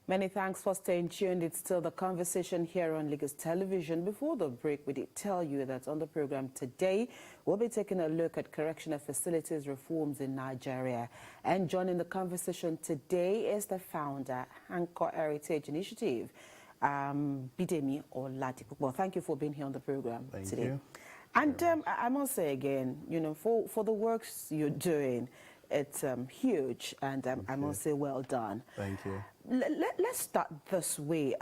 Many thanks for staying tuned. It's still the conversation here on Lagos Television. Before the break, we did tell you that on the program today, we'll be taking a look at correctional facilities reforms in Nigeria. And joining the conversation today is the founder, Anchor Heritage Initiative, Bidemi Oladipupo. Thank you for being here on the program Thank today. You. And I must say again, you know, for the works you're doing, it's huge, and I must say well done. Thank you. Let's start this way.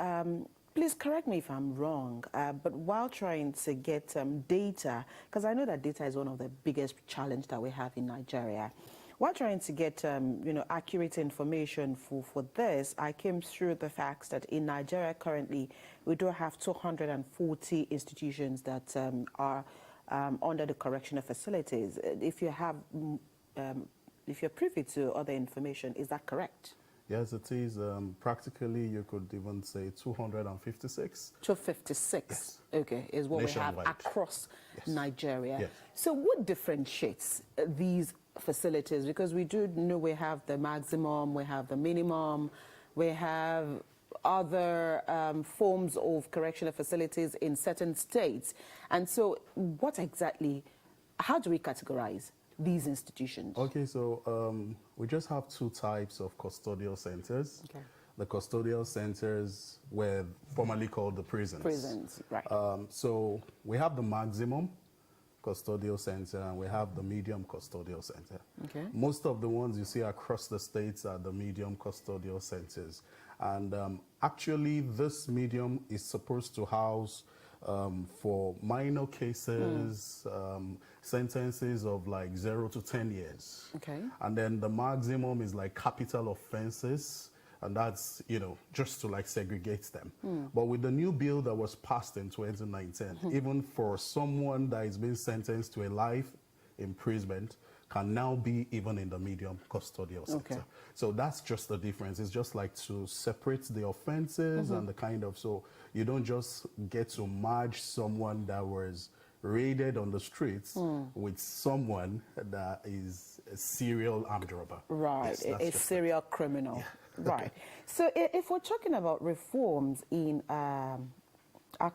Please correct me if I'm wrong, but while trying to get data, because I know that data is one of the biggest challenges that we have in Nigeria. While trying to get you know, accurate information for this, I came through the facts that in Nigeria currently we do have 240 institutions that are under the correctional facilities. If you have if you're privy to other information, is that correct? Yes, it is. Practically, you could even say 256. 256, yes. Okay, is what Nationwide. we have across yes. Nigeria. Yes. So what differentiates these facilities? Because we do know we have the maximum, we have the minimum, we have other forms of correctional facilities in certain states. And so what exactly, how do we categorize these institutions? Okay, so we just have two types of custodial centers. Okay. The custodial centers were formerly called the prisons. Prisons, right. So we have the maximum custodial center and we have the medium custodial center. Okay. Most of the ones you see across the states are the medium custodial centers. And actually this medium is supposed to house for minor cases, sentences of like 0 to 10 years. Okay. And then the maximum is like capital offenses, and that's, you know, just to like segregate them. But with the new bill that was passed in 2019, even for someone that is being sentenced to a life imprisonment, can now be even in the medium custodial center. Okay. So that's just the difference. It's just like to separate the offenses and the kind of, so you don't just get to merge someone that was raided on the streets with someone that is a serial armed robber. Right, Yes, a serial criminal. Yeah. Right. So if we're talking about reforms in our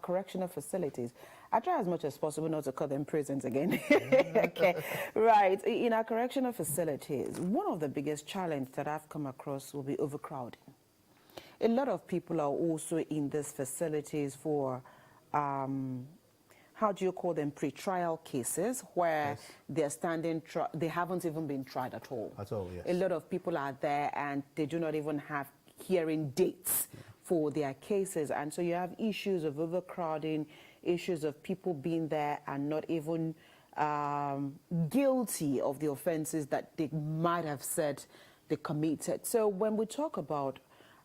correctional facilities, I try as much as possible not to call them prisons again. Okay, right. In our correctional facilities, one of the biggest challenges that I've come across will be overcrowding. A lot of people are also in these facilities for, how do you call them, pre-trial cases where yes. they're standing, they haven't even been tried at all. At all, yes. A lot of people are there and they do not even have hearing dates for their cases. And so you have issues of overcrowding, issues of people being there and not even guilty of the offenses that they might have said they committed. So when we talk about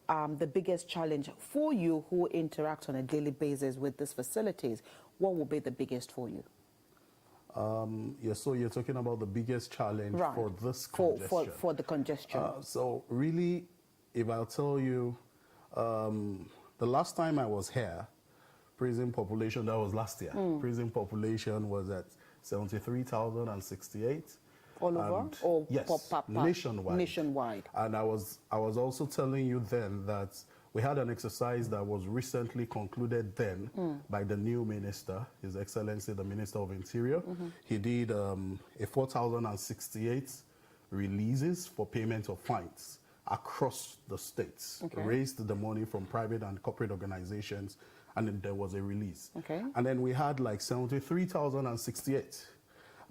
the biggest challenge for you who interact on a daily basis with these facilities, what will be the biggest for you? Yeah, so you're talking about the biggest challenge for this congestion. For the congestion. So really, if I'll tell you, the last time I was here, prison population, that was last year, prison population was at 73,068. All over? Or yes, nationwide. Nationwide. And I was also telling you then that we had an exercise that was recently concluded then by the new minister, His Excellency, the Minister of Interior. He did a 4,068 releases for payment of fines across the states, raised the money from private and corporate organizations, and then there was a release. Okay. And then we had like 73,068.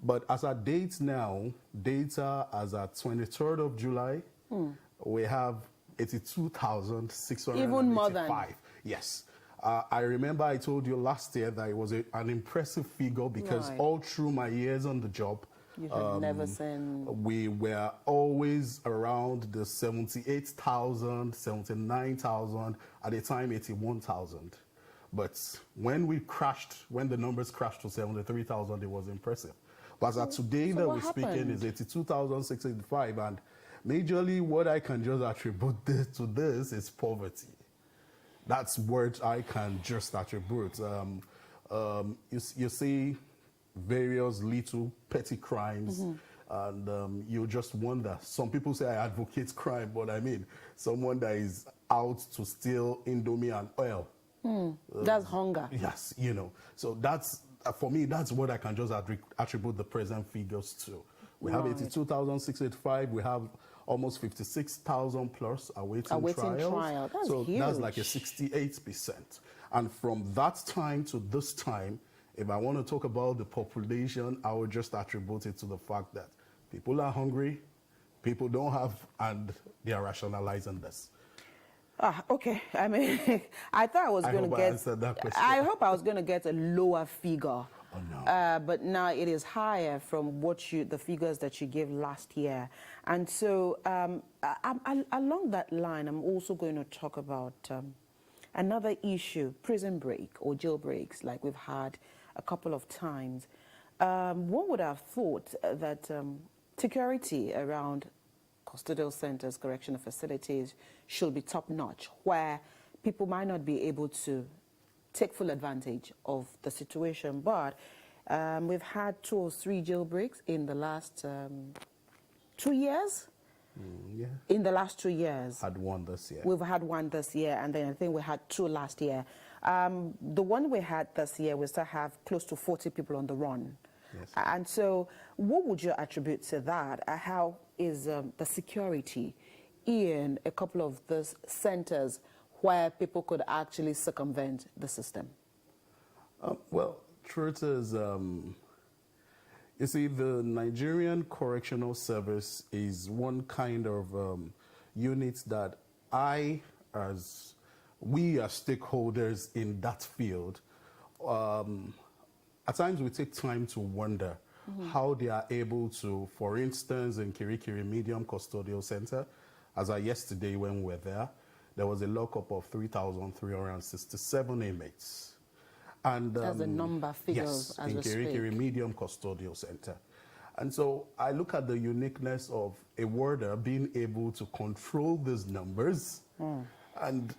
But as at date now, data as at 23rd of July, we have 82,685. Even more than. Yes. I remember I told you last year that it was an impressive figure because all through my years on the job, you had never seen. We were always around the 78,000, 79,000, at the time 81,000. But when the numbers crashed to 73,000, it was impressive. But as of today that we're speaking is 82,685, and majorly what I can just attribute to this is poverty. That's what I can just attribute. You see various little petty crimes And you just wonder. Some people say I advocate crime, but I mean, someone that is out to steal Indomie and oil. That's hunger. Yes, So that's, for me, that's what I can just attribute the present figures to. We have 82,685. We have almost 56,000 plus awaiting trials. That's so huge. that's like a 68%. And from that time to this time, if I want to talk about the population, I would just attribute it to the fact that people are hungry, people don't have, and they are rationalizing this. Okay. I mean, I thought I was going to get. Answered that question. I hope I was going to get a lower figure. Oh, no. But now it is higher from the figures that you gave last year. And so along that line, I'm also going to talk about another issue, prison break or jail breaks, like we've had a couple of times. One would have thought that security around custodial centers, correctional facilities should be top-notch, where people might not be able to take full advantage of the situation. But we've had 2 or 3 jailbreaks in the last 2 years. Yeah. In the last 2 years. Had one this year. We've had one this year, and then I think we had 2 last year. The one we had this year, we still have close to 40 people on the run. Yes. And so what would you attribute to that? How is the security in a couple of those centers where people could actually circumvent the system? Well, truth is, you see, the Nigerian Correctional Service is one kind of unit that we as stakeholders in that field, at times we take time to wonder how they are able to, for instance, in Kirikiri Medium Custodial Center, as of yesterday when we were there was a lockup of 3,367 inmates. And that's the number figures yes, as in we Kirikiri speak. Medium Custodial Center. And so I look at the uniqueness of a warder being able to control these numbers. And,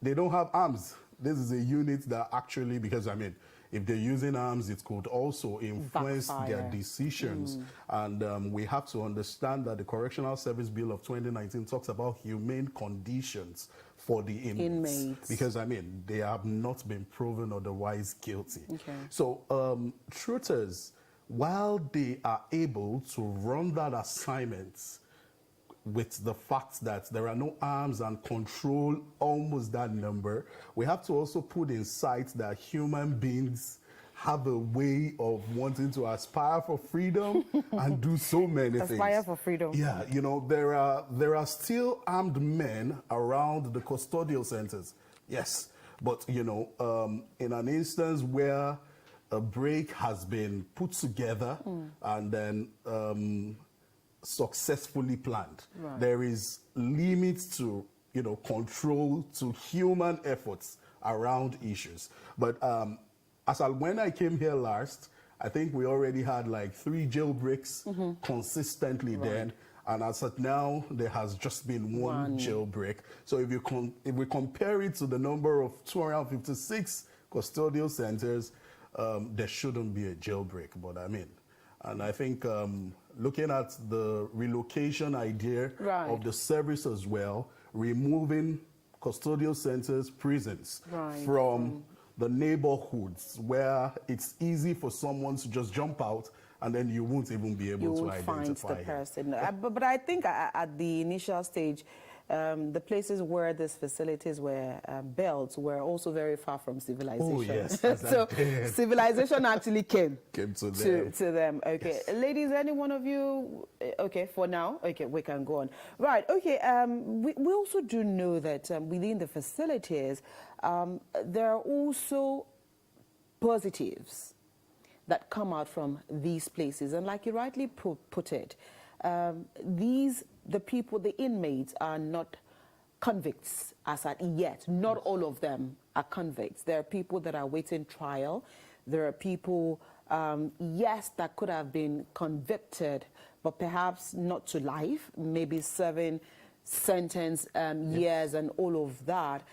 they don't have arms. This is a unit that actually, because, I mean, if they're using arms, it could also influence their decisions. And we have to understand that the Correctional Service Bill of 2019 talks about humane conditions for the inmates. Because, I mean, they have not been proven otherwise guilty. Okay. So, truth is, while they are able to run that assignment with the fact that there are no arms and control almost that number, we have to also put in sight that human beings have a way of wanting to aspire for freedom and do so many things. Aspire for freedom. Yeah, there are still armed men around the custodial centers. Yes, but in an instance where a break has been put together and then successfully planned, there is limits to control, to human efforts around issues. But when I came here last, I think we already had like 3 jailbreaks consistently then, and as of now there has just been one jailbreak. So if we compare it to the number of 256 custodial centers, there shouldn't be a jailbreak. But I mean, and I think looking at the relocation idea of the service as well, removing custodial centers, prisons from the neighborhoods where it's easy for someone to just jump out and then you won't even be able to identify find the person. But I think at the initial stage, the places where these facilities were built were also very far from civilization. Oh, yes. So civilization actually came to them. Okay. Yes. Ladies, any one of you? Okay, for now. Okay, we can go on. Right, okay. We also do know that within the facilities, there are also positives that come out from these places. And like you rightly put it, the inmates are not convicts as at yet. Not all of them are convicts. There are people that are waiting trial. There are people, yes, that could have been convicted, but perhaps not to life, maybe serving sentence years and all of that.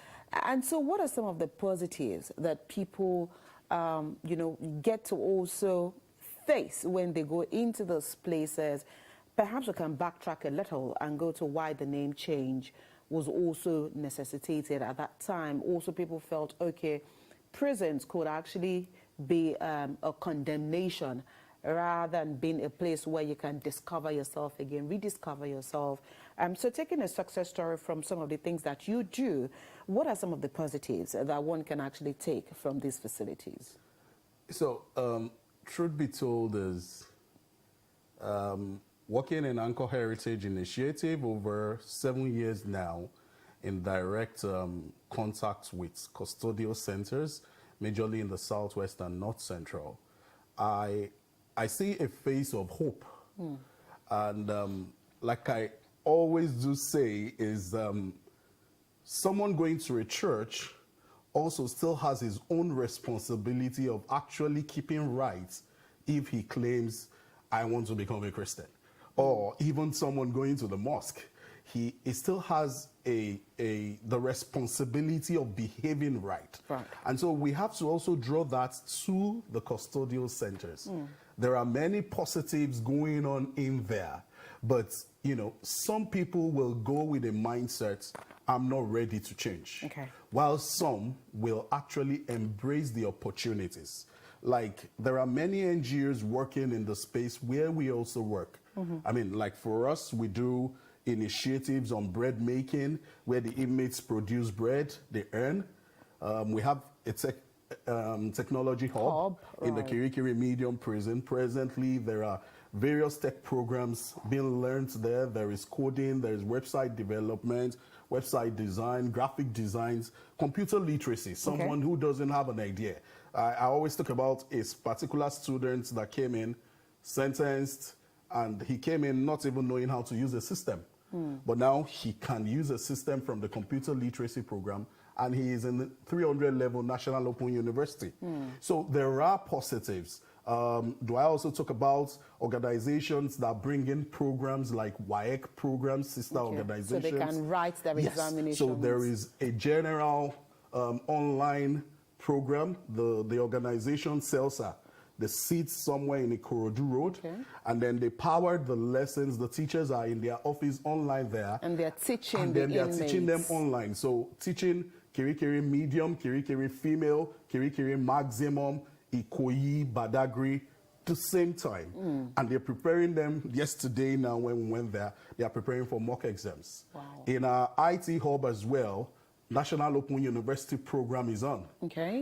And so what are some of the positives that people, get to also face when they go into those places. Perhaps we can backtrack a little and go to why the name change was also necessitated at that time. Also, people felt, okay, prisons could actually be a condemnation rather than being a place where you can discover yourself again, rediscover yourself. So taking a success story from some of the things that you do, what are some of the positives that one can actually take from these facilities? So, truth be told is, working in Anchor Heritage Initiative over 7 years now in direct contact with custodial centers, majorly in the Southwest and North Central, I see a face of hope. And like I always do say is someone going to a church also still has his own responsibility of actually keeping right if he claims, I want to become a Christian. Or even someone going to the mosque, he still has the responsibility of behaving right. And so we have to also draw that to the custodial centers. There are many positives going on in there, but you know, some people will go with a mindset, I'm not ready to change. While some will actually embrace the opportunities. Like, there are many NGOs working in the space where we also work. I mean, like for us, we do initiatives on bread making, where the inmates produce bread, they earn. We have a technology hub in the Kirikiri Medium Prison. Presently, there are various tech programs being learned there. There is coding, there is website development, website design, graphic designs, computer literacy, someone who doesn't have an idea. I always talk about a particular student that came in, sentenced, and he came in not even knowing how to use the system. But now he can use a system from the computer literacy program, and he is in the 300 level National Open University. So there are positives. Do I also talk about organizations that bring in programs like WAEC programs, sister organizations? So they can write their examinations. So there is a general online program. The organization CELSA, the seats somewhere in Ikorodu Road, and then they powered the lessons. The teachers are in their office online there, and they're teaching and then they're teaching them online. So teaching Kirikiri Medium, Kirikiri Female, Kirikiri Maximum, Ikoyi, Badagry, the same time. And they're preparing them yesterday now when we went there. They are preparing for mock exams. In our IT hub as well, National Open University program is on.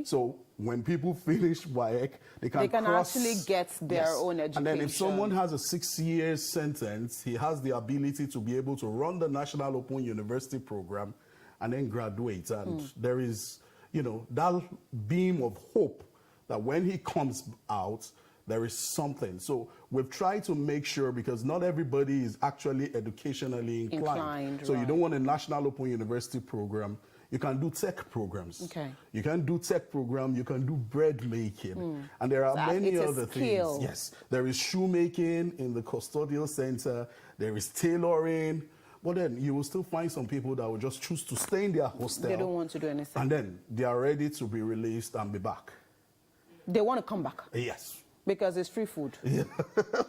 So when people finish WAEC, they can actually get their own education. And then if someone has a 6-year sentence, he has the ability to be able to run the National Open University program and then graduate. And there is, you know, that beam of hope that when he comes out, there is something. So we've tried to make sure, because not everybody is actually educationally inclined. So you don't want a National Open University program. You can do tech programs. You can do tech program. You can do bread making. And there are many other things. Yes. There is shoemaking in the custodial center. There is tailoring. But then you will still find some people that will just choose to stay in their hostel. They don't want to do anything. And then they are ready to be released and be back. They want to come back. Yes. Because it's free food.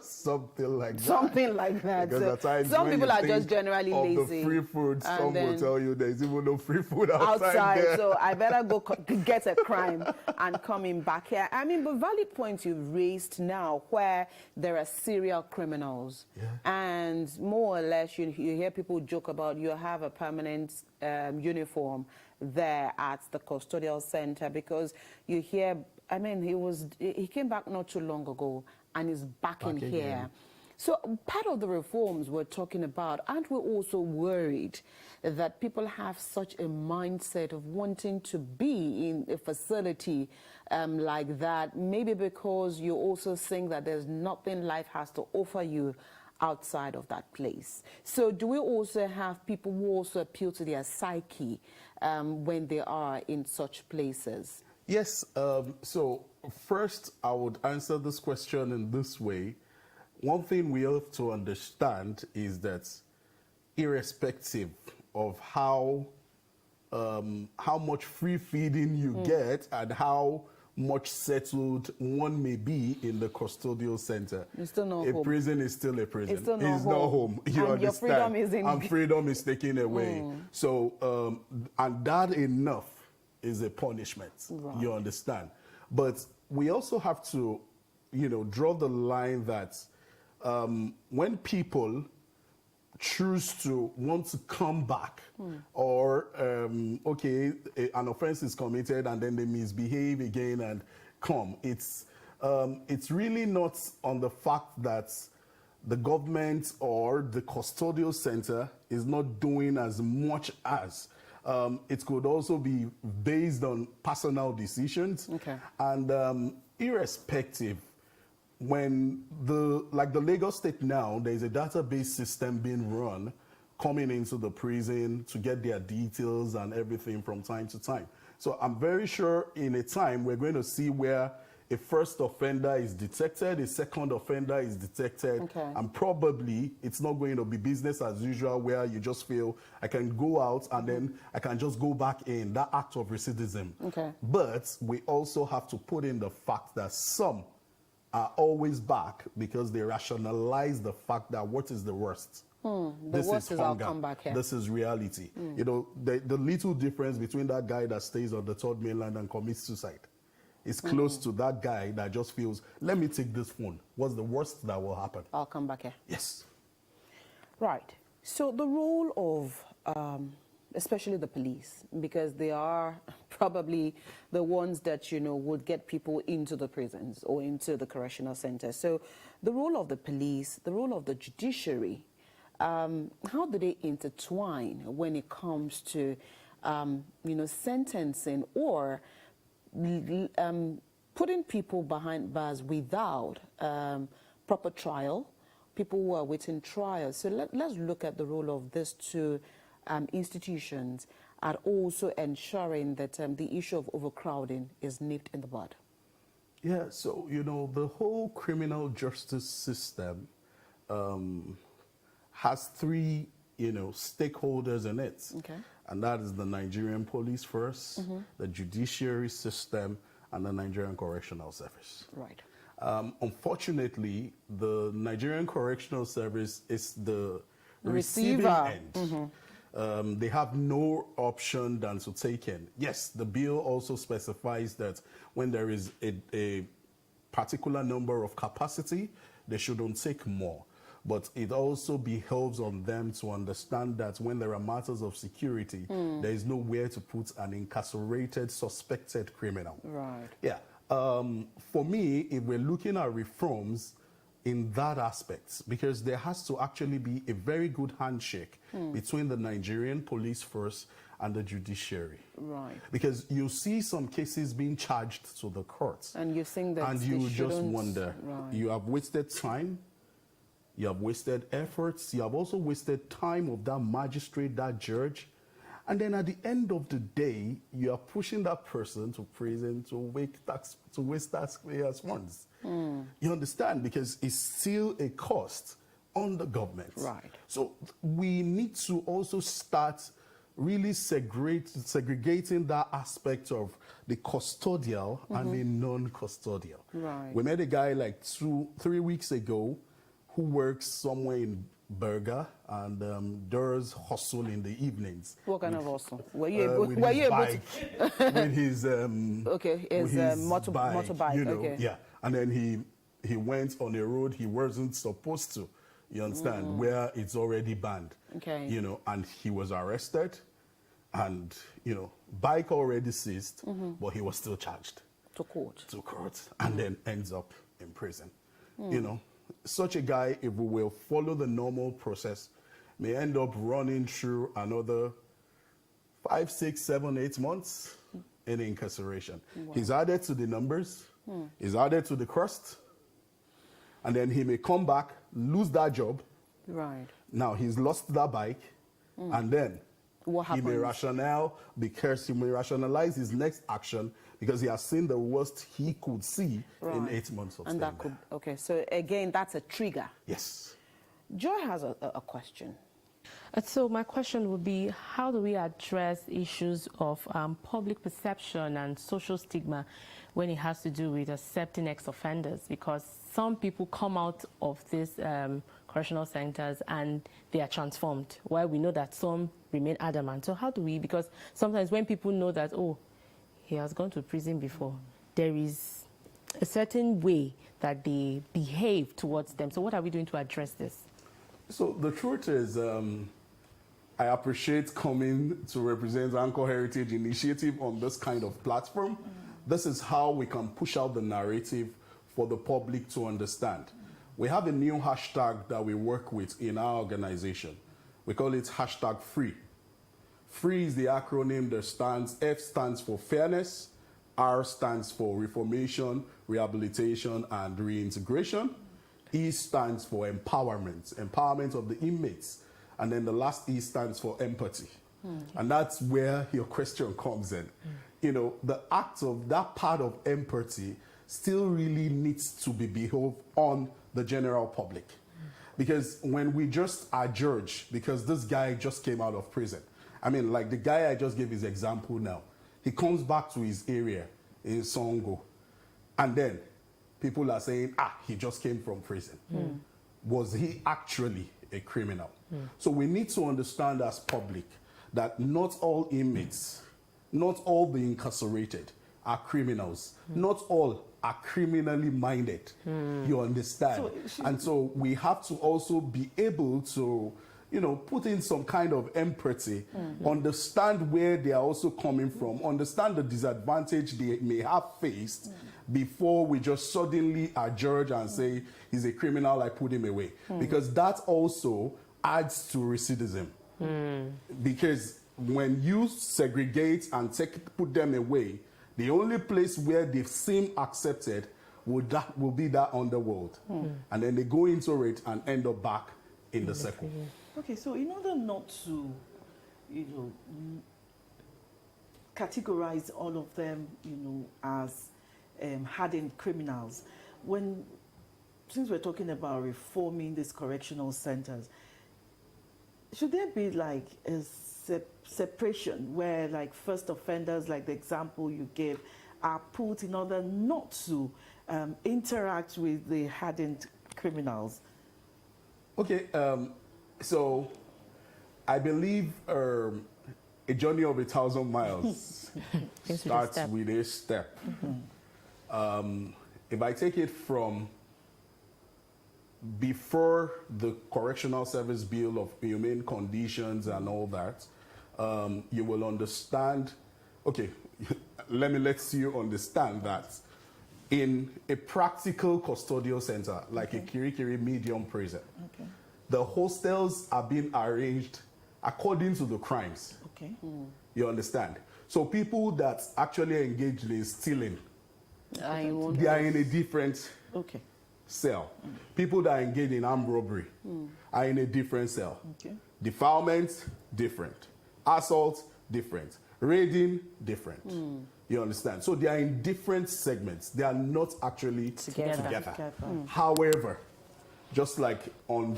Something like that. Something like that. Because at times some people are just generally lazy. The free food, some will tell you there's even no free food outside there. So I better go get a crime and coming back here. I mean, but valid points you've raised now, where there are serial criminals, and more or less you hear people joke about, you have a permanent uniform there at the custodial center, because you hear, I mean, he came back not too long ago and is back in here. So part of the reforms we're talking about, aren't we also worried that people have such a mindset of wanting to be in a facility like that, maybe because you also think that there's nothing life has to offer you outside of that place? So do we also have people who also appeal to their psyche when they are in such places? Yes. So first, I would answer this question in this way. One thing we have to understand is that irrespective of how much free feeding you get and how much settled one may be in the custodial center, It's still not a home. prison is still a prison. It's still not It's not home. You And understand? your freedom is in... And freedom is taken away. So, and that enough is a punishment. Right. You understand? But we also have to, draw the line that when people choose to want to come back, or okay, an offense is committed and then they misbehave again and come, it's really not on the fact that the government or the custodial center is not doing as much as. It could also be based on personal decisions. Okay. And irrespective, when the Lagos State now, there's a database system being run coming into the prison to get their details and everything from time to time. So I'm very sure in a time we're going to see where a first offender is detected, a second offender is detected, okay. and probably it's not going to be business as usual where you just feel I can go out and then I can just go back in, that act of recidivism. Okay. But we also have to put in the fact that some are always back because they rationalize the fact that what is the worst? The worst is I'll come back here. This is reality. The little difference between that guy that stays on the third mainland and commits suicide is close to that guy that just feels, let me take this phone. What's the worst that will happen? I'll come back here. Yes. Right. So the role of, especially the police, because they are probably the ones that, would get people into the prisons or into the correctional centers. So the role of the police, the role of the judiciary, how do they intertwine when it comes to, sentencing or putting people behind bars without proper trial, people who are waiting trial? So let's look at the role of these two institutions at also ensuring that the issue of overcrowding is nipped in the bud. Yeah, so, the whole criminal justice system has three, stakeholders in it. Okay. And that is the Nigerian police first, the judiciary system, and the Nigerian Correctional Service. Right. Unfortunately, the Nigerian Correctional Service is the receiving receiver. end. They have no option than to take in. Yes, the bill also specifies that when there is a particular number of capacity, they shouldn't take more. But it also behoves on them to understand that when there are matters of security, there is nowhere to put an incarcerated, suspected criminal. Right. Yeah. For me, if we're looking at reforms in that aspect, because there has to actually be a very good handshake between the Nigerian police first and the judiciary. Right. Because you see some cases being charged to the courts. And you think that and they you just shouldn't- wonder, Right. you have wasted time, you have wasted efforts, you have also wasted time of that magistrate, that judge. And then at the end of the day, you are pushing that person to prison to waste taxpayers' funds. You understand? Because it's still a cost on the government. Right. So we need to also start really segregating that aspect of the custodial and the non-custodial. Right. We met a guy like 2-3 weeks ago who works somewhere in Berger and does hustle in the evenings. What kind of hustle? Were you able, with were his you able bike, to? with his Okay, with his, his motorbike, okay. Yeah, and then he went on a road he wasn't supposed to. You understand? Where it's already banned. Okay. And he was arrested, and bike already seized, but he was still charged To court. to court, and then ends up in prison. Such a guy, if we will follow the normal process, may end up running through another 5, 6, 7, 8 months in incarceration. Wow. He's added to the numbers, he's added to the crust, and then he may come back, lose that job. Right. Now he's lost that bike, and then What he may happens? rationalize his next action because he has seen the worst he could see in Right. 8 months of And that staying could, okay, so again, that's a trigger. there. Yes. Joy has a question. So my question would be, how do we address issues of public perception and social stigma when it has to do with accepting ex-offenders? Because some people come out of these correctional centers and they are transformed, while we know that some remain adamant. So how do we, because sometimes when people know that, oh, he has gone to prison before, there is a certain way that they behave towards them. So what are we doing to address this? So the truth is, I appreciate coming to represent Anchor Heritage Initiative on this kind of platform. This is how we can push out the narrative for the public to understand. We have a new hashtag that we work with in our organization. We call it hashtag FREE. FREE is the acronym that stands, F stands for fairness, R stands for reformation, rehabilitation, and reintegration. E stands for empowerment, empowerment of the inmates. And then the last E stands for empathy. And that's where your question comes in. You know, the act of that part of empathy still really needs to be beheld on the general public. Because when we just adjudge, because this guy just came out of prison, I mean, like the guy I just gave his example now, he comes back to his area in Songo, and then people are saying, he just came from prison. Was he actually a criminal? So we need to understand as public that not all inmates, not all the incarcerated are criminals. Not all are criminally minded. You understand? And so we have to also be able to, you know, put in some kind of empathy, understand where they are also coming from, understand the disadvantage they may have faced before we just suddenly adjudge and say he's a criminal, I put him away. Because that also adds to recidivism. Because when you segregate and put them away, the only place where they seem accepted will be that underworld. And then they go into it and end up back in the circle. Okay, so in order not to, you know, categorize all of them, you know, as hardened criminals, since we're talking about reforming these correctional centers, should there be like a separation where like first offenders, like the example you gave, are put in order not to interact with the hardened criminals? Okay, so I believe a journey of 1,000 miles starts with a step. If I take it from before the Correctional Service Bill of Humane Conditions and all that, you will understand, okay, let you understand that in a practical custodial center, like a Kirikiri medium prison, the hostels are being arranged according to the crimes. You understand? So people that actually engaged in stealing, they are in a different cell. People that engage in armed robbery are in a different cell. Defilement, different. Assault, different. Raiding, different. You understand? So they are in different segments. They are not actually together. However, just like on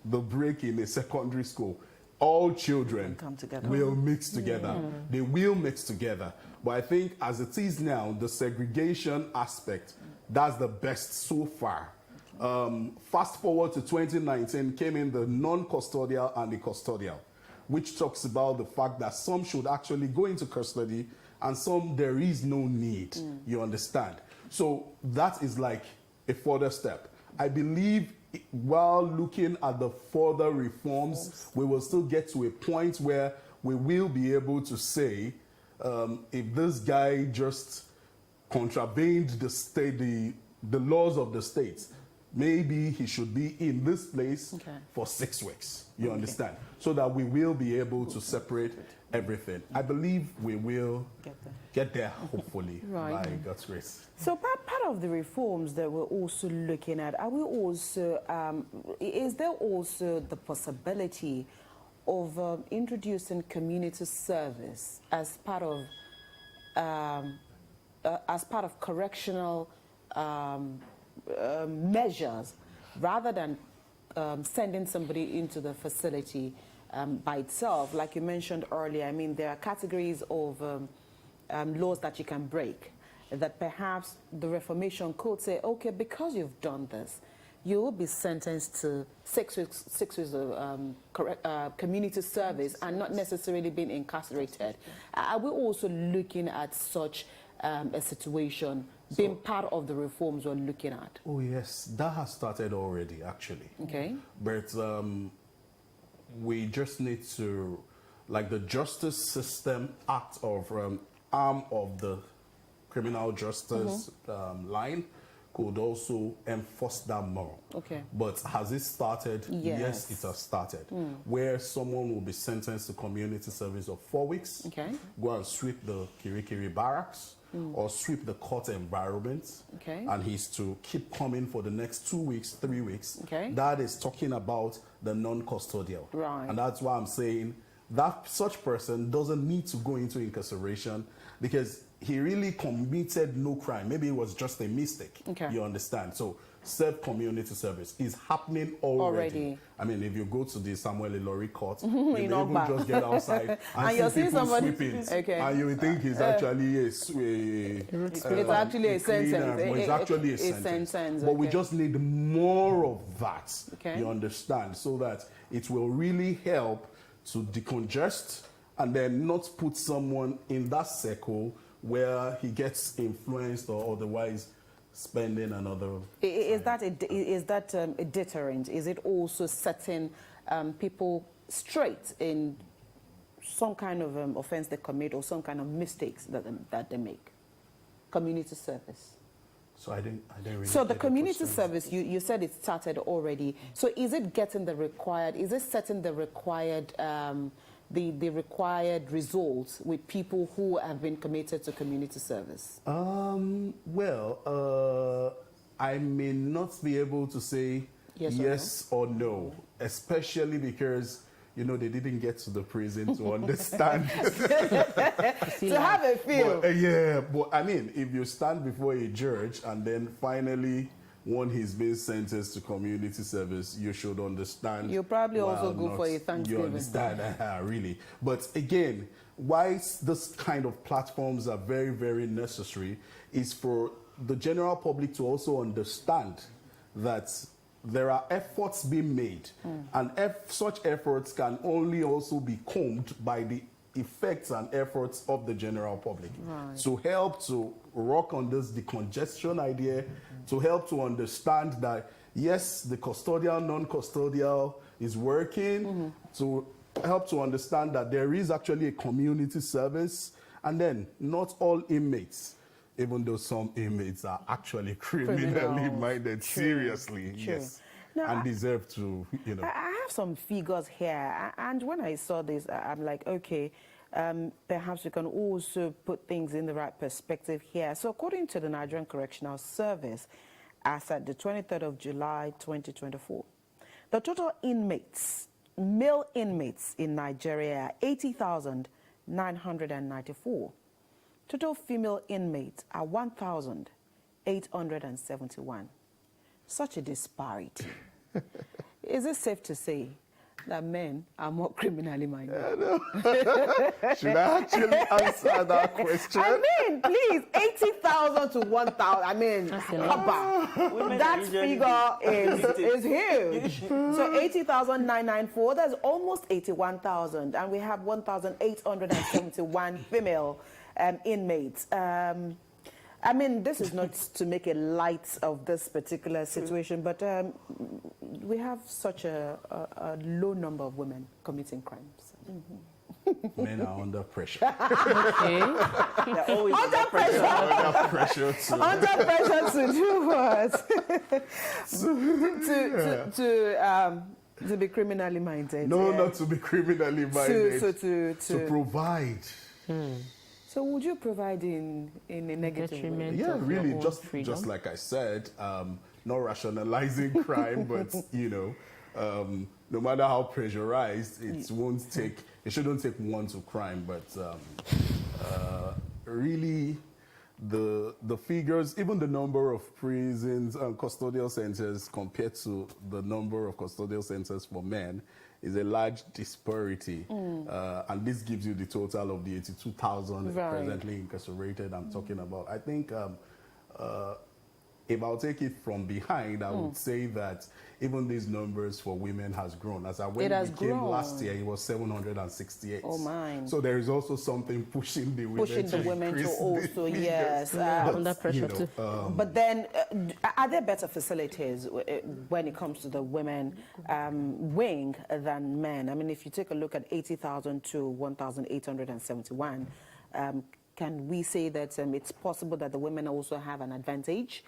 the break in a secondary school, all children will mix together. They will mix together. But I think as it is now, the segregation aspect, that's the best so far. Fast forward to 2019, came in the non-custodial and the custodial, which talks about the fact that some should actually go into custody and some there is no need. You understand? So that is like a further step. I believe while looking at the further reforms, we will still get to a point where we will be able to say, if this guy just contravened the laws of the state, maybe he should be in this place for 6 weeks. You understand? So that we will be able to separate everything. I believe we will get there hopefully, by God's grace. So part of the reforms that we're also looking at, are we also, is there also the possibility of introducing community service as part of correctional measures, rather than sending somebody into the facility by itself. Like you mentioned earlier, I mean, there are categories of laws that you can break, that perhaps the Reformation Code say, okay, because you've done this, you will be sentenced to 6 weeks of community service and not necessarily being incarcerated. Are we also looking at such a situation being part of the reforms we're looking at? Oh yes, that has started already, actually. Okay. But we just need to, like the Justice System Act of arm of the criminal justice line could also enforce that more. Okay. But has it started? Yes. It has started. Where someone will be sentenced to community service of 4 weeks, Okay. go and sweep the Kirikiri barracks, or sweep the court environment, Okay. and he's to keep coming for the next 2 weeks, 3 weeks. Okay. That is talking about the non-custodial. Right. And that's why I'm saying that such person doesn't need to go into incarceration because he really committed no crime. Maybe it was just a mistake. Okay. You understand? So self-community service is happening already. I mean, if you go to the Samuel Ilori court, you may even just get outside and you'll see see people somebody sweeping. okay. And you will think he's actually it's actually a cleaner, sentence. but it's actually a sentence. But we just need more of that. Okay. You understand? So that it will really help to decongest and then not put someone in that circle where he gets influenced or otherwise spending another. Is that a deterrent? Is it also setting people straight in some kind of offense they commit or some kind of mistakes that they make? Community service. So I didn't really. So the get community question. service, you said it started already. So is it getting the required? Is it setting the required? The required results with people who have been committed to community service? Well, I may not be able to say yes or no, especially because, you know, they didn't get to the prison to understand. To have a feel. But I mean, if you stand before a judge and then finally when he's being sentenced to community service, you should understand. You'll probably also go for a Thanksgiving. You understand, really. But again, why this kind of platforms are very, very necessary is for the general public to also understand that there are efforts being made, and such efforts can only also be combed by the effects and efforts of the general public. Right. To help to work on this decongestion idea, to help to understand that, yes, the custodial, non-custodial is working, to help to understand that there is actually a community service, and then not all inmates, even though some inmates are actually criminally minded, seriously, yes, now, and deserve to, you know. I have some figures here, and when I saw this, I'm like, okay, perhaps we can also put things in the right perspective here. So according to the Nigerian Correctional Service, as at the 23rd of July, 2024, the total inmates, male inmates in Nigeria are 80,994. Total female inmates are 1,871. Such a disparity. Is it safe to say that men are more criminally minded? Should I actually answer that question? I mean, please, 80,000 to 1,000. I mean, that figure is huge. So 80,994, that's almost 81,000. And we have 1,871 female inmates. I mean, this is not to make a light of this particular situation, but we have such a low number of women committing crimes. Men are under pressure. Okay. They're always Under pressure. Under pressure to Under pressure to do what? To be criminally minded. no, not to be criminally minded. To provide. So would you provide in a negative way? Detriment Yeah, of really, your own freedom. just like I said, not rationalizing crime, but you know, no matter how pressurized, it shouldn't take one to crime. But really, the figures, even the number of prisons and custodial centers compared to the number of custodial centers for men, is a large disparity. And this gives you the total of the 82,000 Right. presently incarcerated I'm talking about. I think if I'll take it from behind, I would say that even these numbers for women has grown. As I when It has we came grown. last year, it was 768. Oh, mine. So there is also something pushing the women Pushing the women to increase the also, figures. yes. Yeah, under pressure too. But then, are there better facilities when it comes to the women wing than men? I mean, if you take a look at 80,000 to 1,871, can we say that it's possible that the women also have an advantage?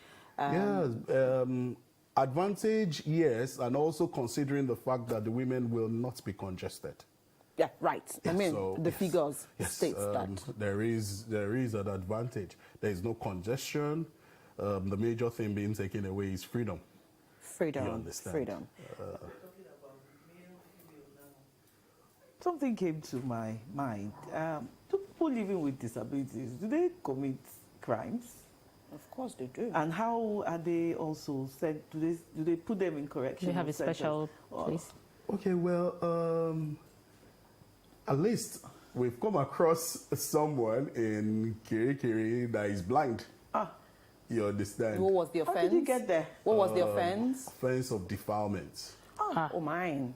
Advantage, yes, and also considering the fact that the women will not be congested. Yeah, right. I mean, So, the yes, figures yes, states that. there is an advantage. There is no congestion. The major thing being taken away is freedom. Freedom. You understand? Freedom. Something came to my mind. Do people living with disabilities, do they commit crimes? Of course they do. And how are they also sent? Do they put them in Do correctional they have a centers? special Or- place? Okay, well, at least we've come across someone in Kirikiri that is blind. Ah, You understand? What was the how offense? did you get there? What was the offense? Offense of defilement. Oh, mine.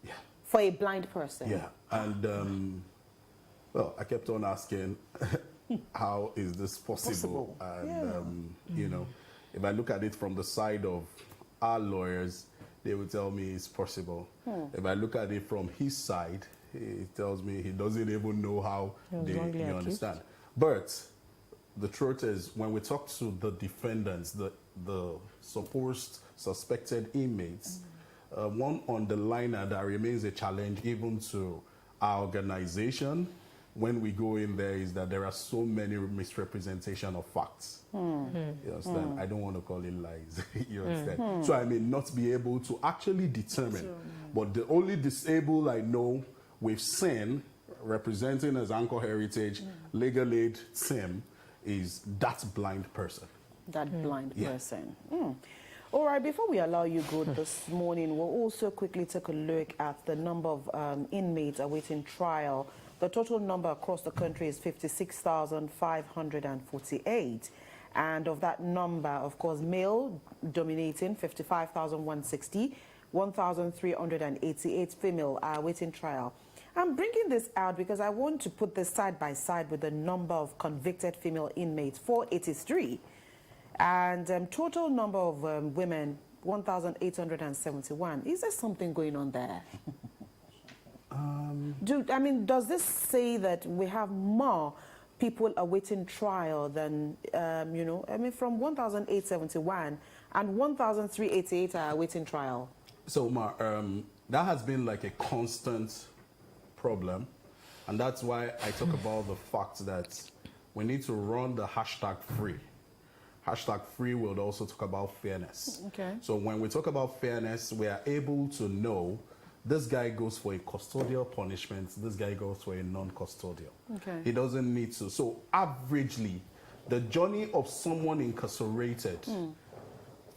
Yeah. For a blind person. Yeah, and well, I kept on asking, how is this possible? And you know, if I look at it from the side of our lawyers, they will tell me it's possible. If I look at it from his side, he tells me he doesn't even know how was wrongly you accused. understand. But the truth is, when we talk to the defendants, the supposed suspected inmates, one underliner that remains a challenge even to our organization when we go in there is that there are so many misrepresentation of facts. You understand? I don't want to call it lies. You understand? So I may not be able to actually determine, but the only disabled I know we've seen representing as Anchor Heritage Legal Aid team is that blind person. That blind person. All right, before we allow you go this morning, we'll also quickly take a look at the number of inmates awaiting trial. The total number across the country is 56,548. And of that number, of course, male dominating 55,160, 1,388 female are awaiting trial. I'm bringing this out because I want to put this side by side with the number of convicted female inmates, 483. And total number of women, 1,871. Is there something going on there? Does this say that we have more people awaiting trial than, from 1,871 and 1,388 are awaiting trial? So, that has been like a constant problem. And that's why I talk about the fact that we need to run the hashtag free. Hashtag free will also talk about fairness. Okay. So when we talk about fairness, we are able to know this guy goes for a custodial punishment, this guy goes for a non-custodial. Okay. He doesn't need to. So averagely, the journey of someone incarcerated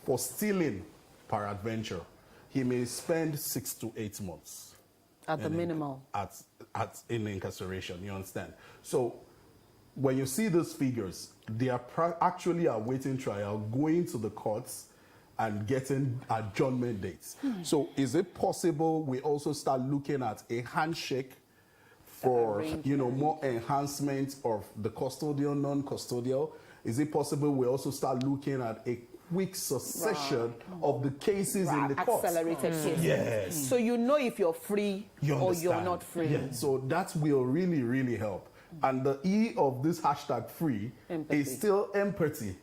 for stealing peradventure, he may spend 6 to 8 months. At the minimal. In incarceration, you understand? So when you see those figures, they are actually awaiting trial, going to the courts and getting adjournment dates. So is it possible we also start looking at a handshake for, more enhancement of the custodial, non-custodial? Is it possible we also start looking at a quick succession of the cases in the courts? Accelerated cases. Yes. So you know if you're free or you're not free. Yeah. So that will really, really help. And the E of this hashtag free Empathy. is still empathy.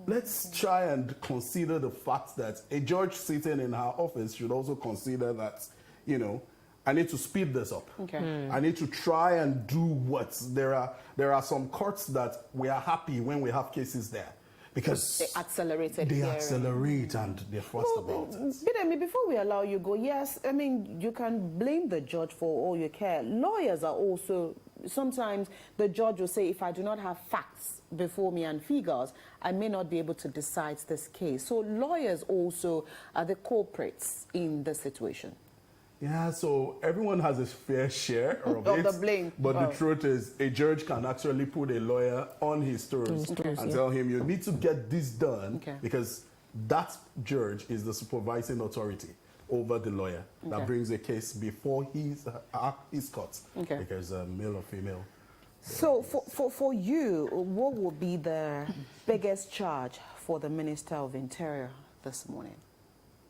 Let's try and consider the fact that a judge sitting in her office should also consider that, I need to speed this up. Okay. I need to try and do what? There are some courts that we are happy when we have cases there. Because They accelerated they hearing. accelerate and they're fast about it. Bidemi, before we allow you go, yes, you can blame the judge for all you care. Lawyers are also, sometimes the judge will say, if I do not have facts before me and figures, I may not be able to decide this case. So lawyers also are the culprits in this situation. Yeah, so everyone has his fair share of Of it. the blame. But Oh. the truth is, a judge can actually put a lawyer on his toes Okay. and tell him, you need to get this done, Okay. because that judge is the supervising authority over the lawyer Okay. that brings a case before his court, Okay. because male or female. So for you, what will be the biggest charge for the Minister of Interior this morning?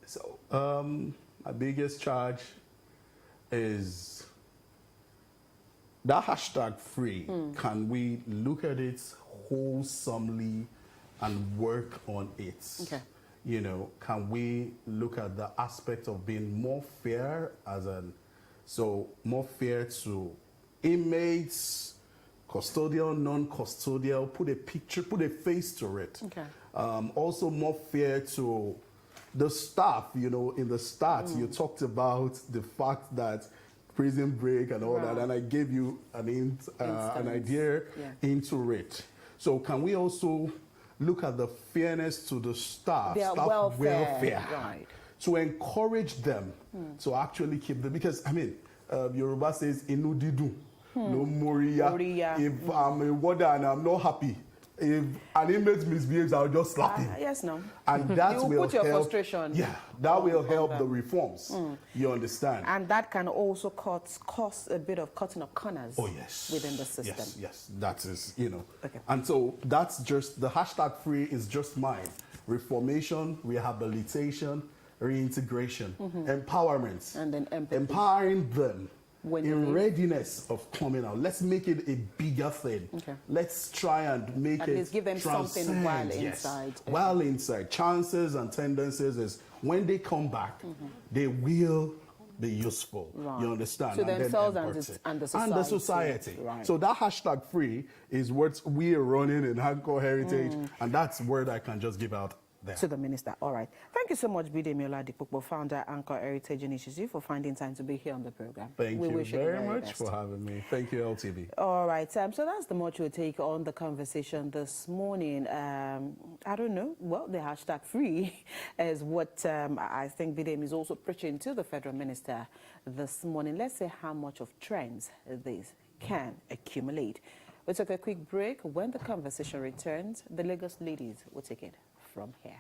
So my biggest charge is that hashtag free. Can we look at it wholesomely and work on it? Okay. You know, can we look at the aspect of being more fair more fair to inmates, custodial, non-custodial, put a face to it. Okay. Also more fair to the staff. You know, in the start, you talked about the fact that prison break and all that, and I gave you an idea into it. So can we also look at the fairness to the staff, Their welfare. Right. to encourage them to actually keep them, because I mean, Yoruba says "Inu didu, no moriya." Moriya. If I'm a warder and I'm not happy, if an inmate misbehaves, I'll just slap him. Yes, no. And that You will put your help. frustration Yeah, that will help them. the reforms. You understand? And that can also cost a bit of cutting of corners Oh yes. within the system. Yes, yes. That is, you know. Okay. And so that's just the hashtag free is just mine. Reformation, rehabilitation, reintegration, empowerment. And then empathy. Empowering them When you in leave. readiness of coming out. Let's make it a bigger thing. Okay. Let's try and make At it least give them something transcend. while Yes. inside. While inside. Chances and tendencies is when they come back, they will be useful. Right. You understand? To And then themselves impart and it. the And the society. society. Right. So that hashtag free is what we are running in Hardcore Heritage, and that's word I can just give out there. To the minister. All right. Thank you so much, Bidemi Oladipupo, founder, Anchor Heritage Initiative, for finding time to be here on the program. Thank We you wish the very much best. for having me. Thank you, LTV. All right, so that's the much we'll take on the conversation this morning. I don't know. Well, the hashtag free is what I think Bidem is also preaching to the federal minister this morning. Let's see how much of trends this can accumulate. We'll take a quick break. When the conversation returns, the Lagos ladies will take it from here.